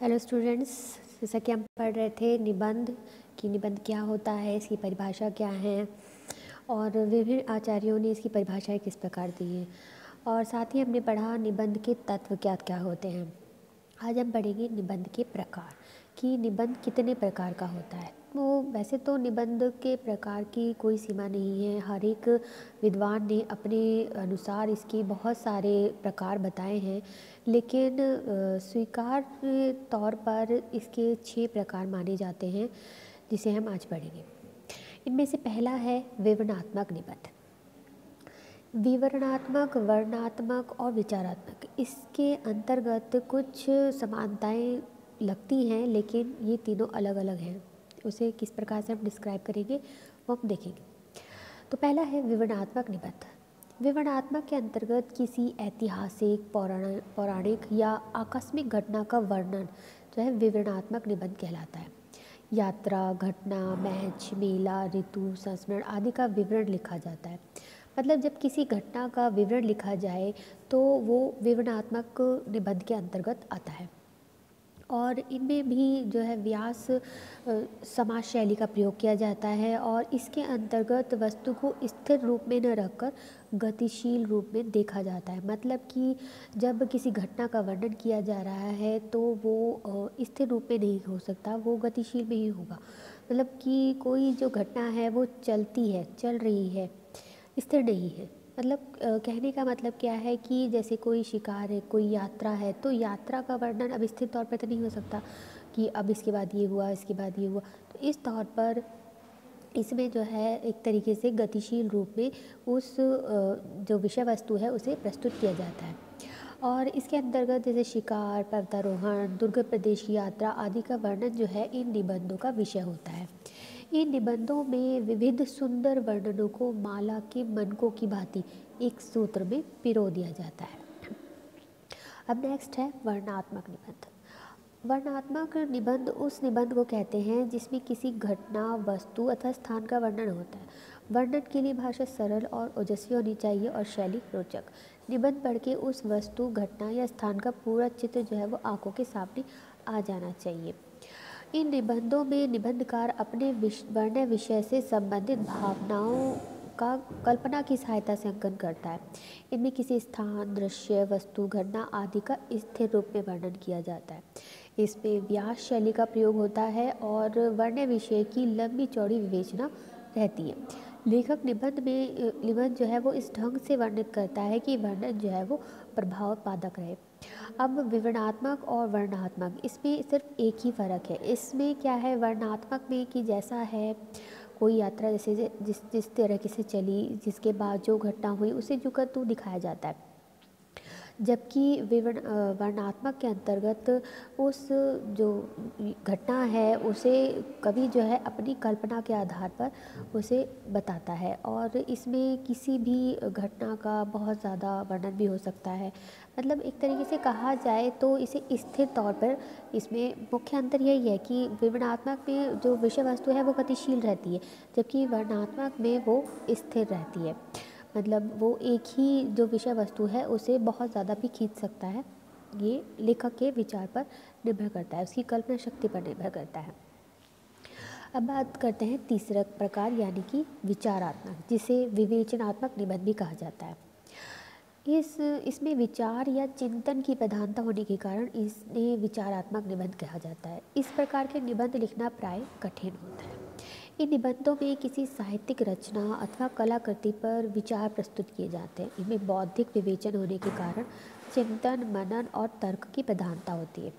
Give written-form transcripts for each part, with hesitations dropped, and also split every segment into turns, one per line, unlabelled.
Hello students, जैसा कि हम पढ़ रहे थे निबंध कि निबंध क्या होता है, इसकी परिभाषा क्या है और विभिन्न आचार्यों ने इसकी परिभाषाएं किस प्रकार दी हैं। और साथ ही हमने पढ़ा निबंध के तत्व क्या क्या होते हैं। आज हम पढ़ेंगे निबंध के प्रकार कि निबंध कितने प्रकार का होता है। वो वैसे तो निबंध के प्रकार की कोई सीमा नहीं है, हर एक विद्वान ने अपने अनुसार इसके बहुत सारे प्रकार बताए हैं, लेकिन स्वीकार्य तौर पर इसके 6 प्रकार माने जाते हैं जिसे हम आज पढ़ेंगे। इनमें से पहला है विवरणात्मक निबंध। विवरणात्मक, वर्णनात्मक और विचारात्मक, इसके अंतर्गत कुछ समानताएं लगती हैं, लेकिन ये तीनों अलग अलग हैं। उसे किस प्रकार से हम डिस्क्राइब करेंगे वो हम देखेंगे। तो पहला है विवरणात्मक निबंध। विवरणात्मक के अंतर्गत किसी ऐतिहासिक, पौराणिक या आकस्मिक घटना का वर्णन जो है विवरणात्मक निबंध कहलाता है। यात्रा, घटना, मैच, मेला, ऋतु, संस्मरण आदि का विवरण लिखा जाता है। मतलब जब किसी घटना का विवरण लिखा जाए तो वो विवरणात्मक निबंध के अंतर्गत आता है। और इनमें भी जो है व्यास समाज शैली का प्रयोग किया जाता है और इसके अंतर्गत वस्तु को स्थिर रूप में न रखकर गतिशील रूप में देखा जाता है। मतलब कि जब किसी घटना का वर्णन किया जा रहा है तो वो स्थिर रूप में नहीं हो सकता, वो गतिशील में ही होगा। मतलब कि कोई जो घटना है वो चलती है, चल रही है, स्थिर नहीं है। मतलब कहने का मतलब क्या है कि जैसे कोई शिकार है, कोई यात्रा है, तो यात्रा का वर्णन अब स्थिर तौर पर तो नहीं हो सकता कि अब इसके बाद ये हुआ, इसके बाद ये हुआ। तो इस तौर पर इसमें जो है एक तरीके से गतिशील रूप में उस जो विषय वस्तु है उसे प्रस्तुत किया जाता है। और इसके अंतर्गत जैसे शिकार, पर्वतारोहण, दुर्गम प्रदेश की यात्रा आदि का वर्णन जो है इन निबंधों का विषय होता है। इन निबंधों में विविध सुंदर वर्णनों को माला के मनकों की भांति एक सूत्र में पिरो दिया जाता है। अब नेक्स्ट है वर्णनात्मक निबंध। वर्णनात्मक निबंध उस निबंध को कहते हैं जिसमें किसी घटना, वस्तु अथवा स्थान का वर्णन होता है। वर्णन के लिए भाषा सरल और ओजस्वी होनी चाहिए और शैली रोचक। निबंध पढ़ के उस वस्तु, घटना या स्थान का पूरा चित्र जो है वो आंखों के सामने आ जाना चाहिए। इन निबंधों में निबंधकार अपने वर्ण्य विषय से संबंधित भावनाओं का कल्पना की सहायता से अंकन करता है। इनमें किसी स्थान, दृश्य, वस्तु, घटना आदि का स्थिर रूप में वर्णन किया जाता है। इसमें व्यास शैली का प्रयोग होता है और वर्ण्य विषय की लंबी चौड़ी विवेचना रहती है। लेखक निबंध जो है वो इस ढंग से वर्णित करता है कि वर्णन जो है वो प्रभाव पादक रहे। अब विवरणात्मक और वर्णनात्मक, इसमें सिर्फ एक ही फ़र्क है। इसमें क्या है, वर्णनात्मक में कि जैसा है कोई यात्रा जैसे जिस तरीके से चली, जिसके बाद जो घटना हुई उसे जो कर तू दिखाया जाता है। जबकि वर्णनात्मक के अंतर्गत उस जो घटना है उसे कवि जो है अपनी कल्पना के आधार पर उसे बताता है और इसमें किसी भी घटना का बहुत ज़्यादा वर्णन भी हो सकता है। मतलब एक तरीके से कहा जाए तो इसे स्थिर तौर पर, इसमें मुख्य अंतर यही है कि विवरणात्मक में जो विषय वस्तु है वो गतिशील रहती है, जबकि वर्णनात्मक में वो स्थिर रहती है। मतलब वो एक ही जो विषय वस्तु है उसे बहुत ज़्यादा भी खींच सकता है। ये लेखक के विचार पर निर्भर करता है, उसकी कल्पना शक्ति पर निर्भर करता है। अब बात करते हैं तीसरा प्रकार यानी कि विचारात्मक, जिसे विवेचनात्मक निबंध भी कहा जाता है। इसमें विचार या चिंतन की प्रधानता होने के कारण इसे विचारात्मक निबंध कहा जाता है। इस प्रकार के निबंध लिखना प्राय कठिन होता है। इन निबंधों में किसी साहित्यिक रचना अथवा कलाकृति पर विचार प्रस्तुत किए जाते हैं। इनमें बौद्धिक विवेचन होने के कारण चिंतन, मनन और तर्क की प्रधानता होती है।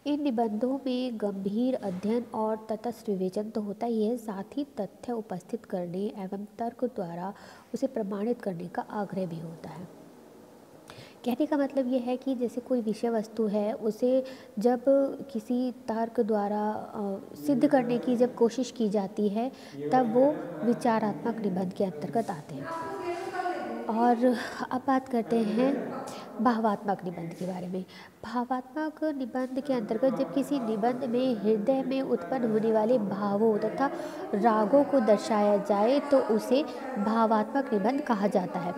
इन निबंधों में गंभीर अध्ययन और तटस्थ विवेचन तो होता ही है, साथ ही तथ्य उपस्थित करने एवं तर्क द्वारा उसे प्रमाणित करने का आग्रह भी होता है। कहने का मतलब ये है कि जैसे कोई विषय वस्तु है उसे जब किसी तर्क द्वारा सिद्ध करने की जब कोशिश की जाती है तब वो विचारात्मक निबंध के अंतर्गत आते हैं। और अब बात करते हैं भावात्मक निबंध के बारे में। भावात्मक निबंध के अंतर्गत जब किसी निबंध में हृदय में उत्पन्न होने वाले भावों तथा रागों को दर्शाया जाए तो उसे भावात्मक निबंध कहा जाता है।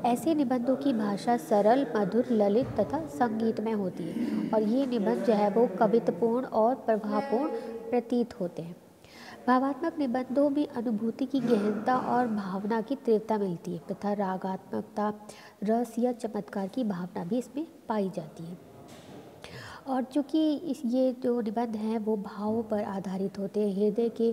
ऐसे निबंधों की भाषा सरल, मधुर, ललित तथा संगीतमय होती है और ये निबंध जो है वो कवितापूर्ण और प्रभावपूर्ण प्रतीत होते हैं। भावात्मक निबंधों में अनुभूति की गहनता और भावना की तीव्रता मिलती है तथा रागात्मकता, रस या चमत्कार की भावना भी इसमें पाई जाती है। और चूँकि इस ये जो निबंध हैं वो भावों पर आधारित होते हैं, हृदय के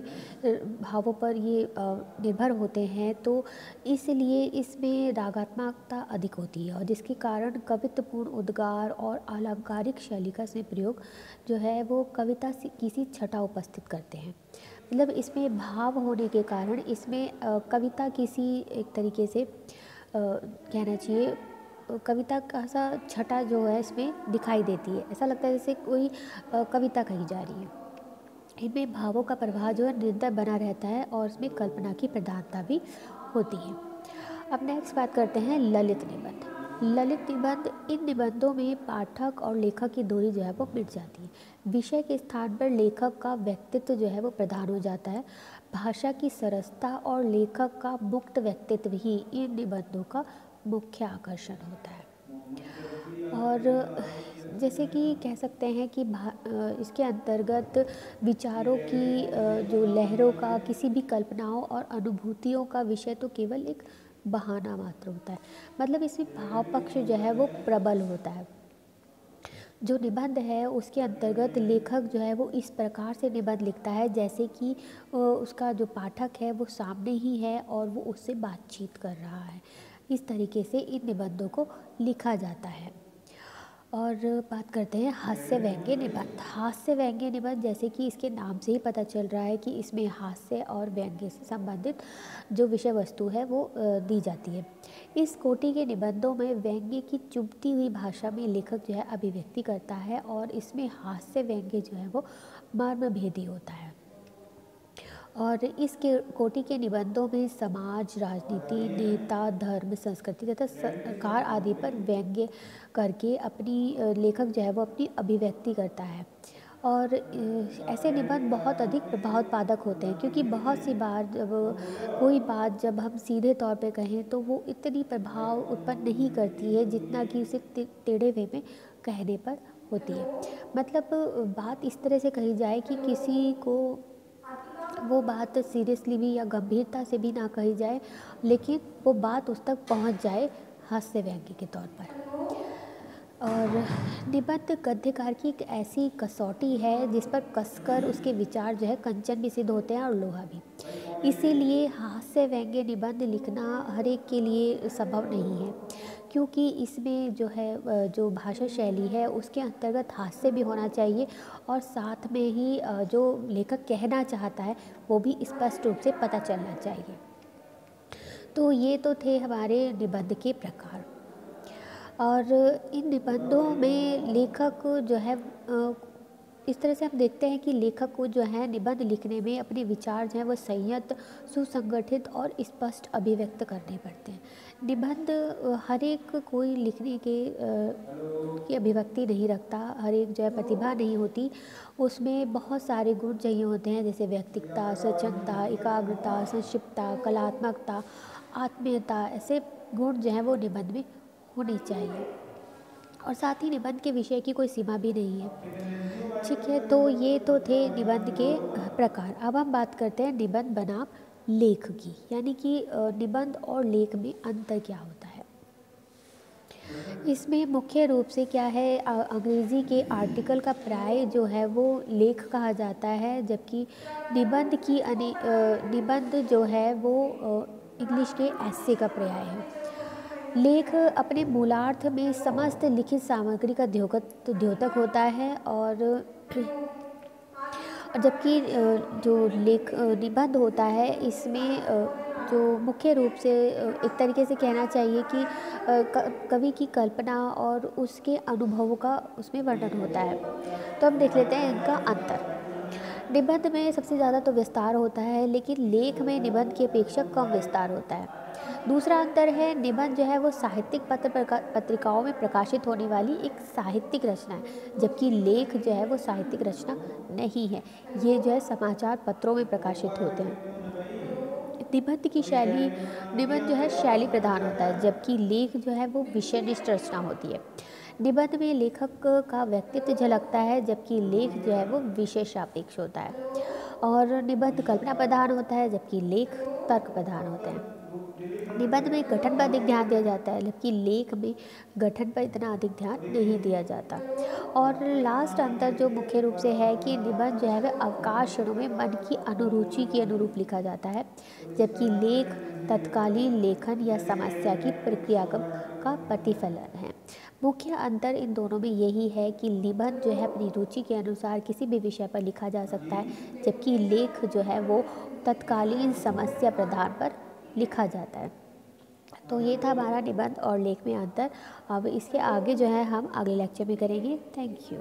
भावों पर ये निर्भर होते हैं, तो इसलिए इसमें रागात्मकता अधिक होती है और जिसके कारण कवित्वपूर्ण उद्गार और अलंकारिक शैली का इसमें प्रयोग जो है वो कविता से किसी छटा उपस्थित करते हैं। मतलब इसमें भाव होने के कारण इसमें कविता किसी एक तरीके से कहना चाहिए कविता का सा छटा जो है इसमें दिखाई देती है। ऐसा लगता है जैसे कोई कविता कही जा रही है। इनमें भावों का प्रवाह जो है निरंतर बना रहता है और इसमें कल्पना की प्रधानता भी होती है। अब नेक्स्ट बात करते हैं ललित निबंध। ललित निबंध, इन निबंधों में पाठक और लेखक की दूरी जो है वो मिट जाती है। विषय के स्थान पर लेखक का व्यक्तित्व जो है वो प्रधान हो जाता है। भाषा की सरसता और लेखक का मुक्त व्यक्तित्व ही इन निबंधों का मुख्य आकर्षण होता है। और जैसे कि कह सकते हैं कि इसके अंतर्गत विचारों की जो लहरों का, किसी भी कल्पनाओं और अनुभूतियों का विषय तो केवल एक बहाना मात्र होता है। मतलब इसमें भाव पक्ष जो है वो प्रबल होता है। जो निबंध है उसके अंतर्गत लेखक जो है वो इस प्रकार से निबंध लिखता है जैसे कि उसका जो पाठक है वो सामने ही है और वो उससे बातचीत कर रहा है। इस तरीके से इन निबंधों को लिखा जाता है। और बात करते हैं हास्य व्यंग्य निबंध। हास्य व्यंग्य निबंध, जैसे कि इसके नाम से ही पता चल रहा है कि इसमें हास्य और व्यंग्य से संबंधित जो विषय वस्तु है वो दी जाती है। इस कोटि के निबंधों में व्यंग्य की चुभती हुई भाषा में लेखक जो है अभिव्यक्ति करता है और इसमें हास्य व्यंग्य जो है वो मर्मभेदी होता है। और इस कोटि के निबंधों में समाज, राजनीति, नेता, धर्म, संस्कृति तथा सरकार आदि पर व्यंग्य करके अपनी लेखक जो है वो अपनी अभिव्यक्ति करता है। और ऐसे निबंध बहुत अधिक प्रभावोत्पादक होते हैं क्योंकि बहुत सी बार जब कोई बात जब हम सीधे तौर पे कहें तो वो इतनी प्रभाव उत्पन्न नहीं करती है जितना कि उसे टेढ़े वे में कहने पर होती है। मतलब बात इस तरह से कही जाए कि किसी को वो बात सीरियसली भी या गंभीरता से भी ना कही जाए, लेकिन वो बात उस तक पहुंच जाए हास्य व्यंग्य के तौर पर। और निबंध गद्यकार की एक ऐसी कसौटी है जिस पर कसकर उसके विचार जो है कंचन भी सिद्ध होते हैं और लोहा भी। इसीलिए हास्य व्यंग्य निबंध लिखना हर एक के लिए संभव नहीं है क्योंकि इसमें जो है जो भाषा शैली है उसके अंतर्गत हास्य भी होना चाहिए और साथ में ही जो लेखक कहना चाहता है वो भी स्पष्ट रूप से पता चलना चाहिए। तो ये तो थे हमारे निबंध के प्रकार। और इन निबंधों में लेखक जो है इस तरह से हम देखते हैं कि लेखक को जो है निबंध लिखने में अपने विचार जो है वो संयत, सुसंगठित और स्पष्ट अभिव्यक्त करने पड़ते हैं। निबंध हर एक कोई लिखने की अभिव्यक्ति नहीं रखता, हर एक जो है प्रतिभा नहीं होती, उसमें बहुत सारे गुण चाहिए होते हैं जैसे व्यक्तिकता, स्वच्छंदता, एकाग्रता, संक्षिप्तता, कलात्मकता, आत्मीयता, ऐसे गुण जो हैं वो निबंध में होने चाहिए। और साथ ही निबंध के विषय की कोई सीमा भी नहीं है। ठीक है, तो ये तो थे निबंध के प्रकार। अब हम बात करते हैं निबंध बनाम लेख की, यानी कि निबंध और लेख में अंतर क्या होता है। इसमें मुख्य रूप से क्या है, अंग्रेज़ी के आर्टिकल का प्राय जो है वो लेख कहा जाता है, जबकि निबंध जो है वो इंग्लिश के एस्से का पर्याय है। लेख अपने मूलार्थ में समस्त लिखित सामग्री का द्योतक होता है और जबकि जो निबंध होता है इसमें जो मुख्य रूप से एक तरीके से कहना चाहिए कि कवि की कल्पना और उसके अनुभवों का उसमें वर्णन होता है। तो हम देख लेते हैं इनका अंतर। निबंध में सबसे ज़्यादा तो विस्तार होता है, लेकिन लेख में निबंध की अपेक्षा कम विस्तार होता है। दूसरा अंतर है, निबंध जो है वो साहित्यिक पत्रिकाओं में प्रकाशित होने वाली एक साहित्यिक रचना है, जबकि लेख जो है वो साहित्यिक रचना नहीं है। ये जो है समाचार पत्रों में प्रकाशित होते हैं। निबंध की शैली निबंध जो है शैली प्रधान होता है, जबकि लेख जो है वो विषयनिष्ठ रचना होती है। निबंध में लेखक का व्यक्तित्व झलकता है, जबकि लेख जो है वो विषय सापेक्ष होता है। और निबंध कल्पना प्रधान होता है, जबकि लेख तर्क प्रधान होते हैं। निबंध में गठन पर अधिक ध्यान दिया जाता है, जबकि लेख में गठन पर इतना अधिक ध्यान नहीं दिया जाता। और लास्ट अंतर जो मुख्य रूप से है कि निबंध जो है वह अवकाश क्षणों में मन की अनुरुचि के अनुरूप लिखा जाता है, जबकि लेख तत्कालीन लेखन या समस्या की प्रक्रिया का प्रतिफलन है। मुख्य अंतर इन दोनों में यही है कि निबंध जो है अपनी रुचि के अनुसार किसी भी विषय पर लिखा जा सकता है, जबकि लेख जो है वो तत्कालीन समस्या प्रधान पर लिखा जाता है। तो ये था हमारा निबंध और लेख में अंतर। अब इसके आगे जो है हम अगले लेक्चर में करेंगे। Thank you.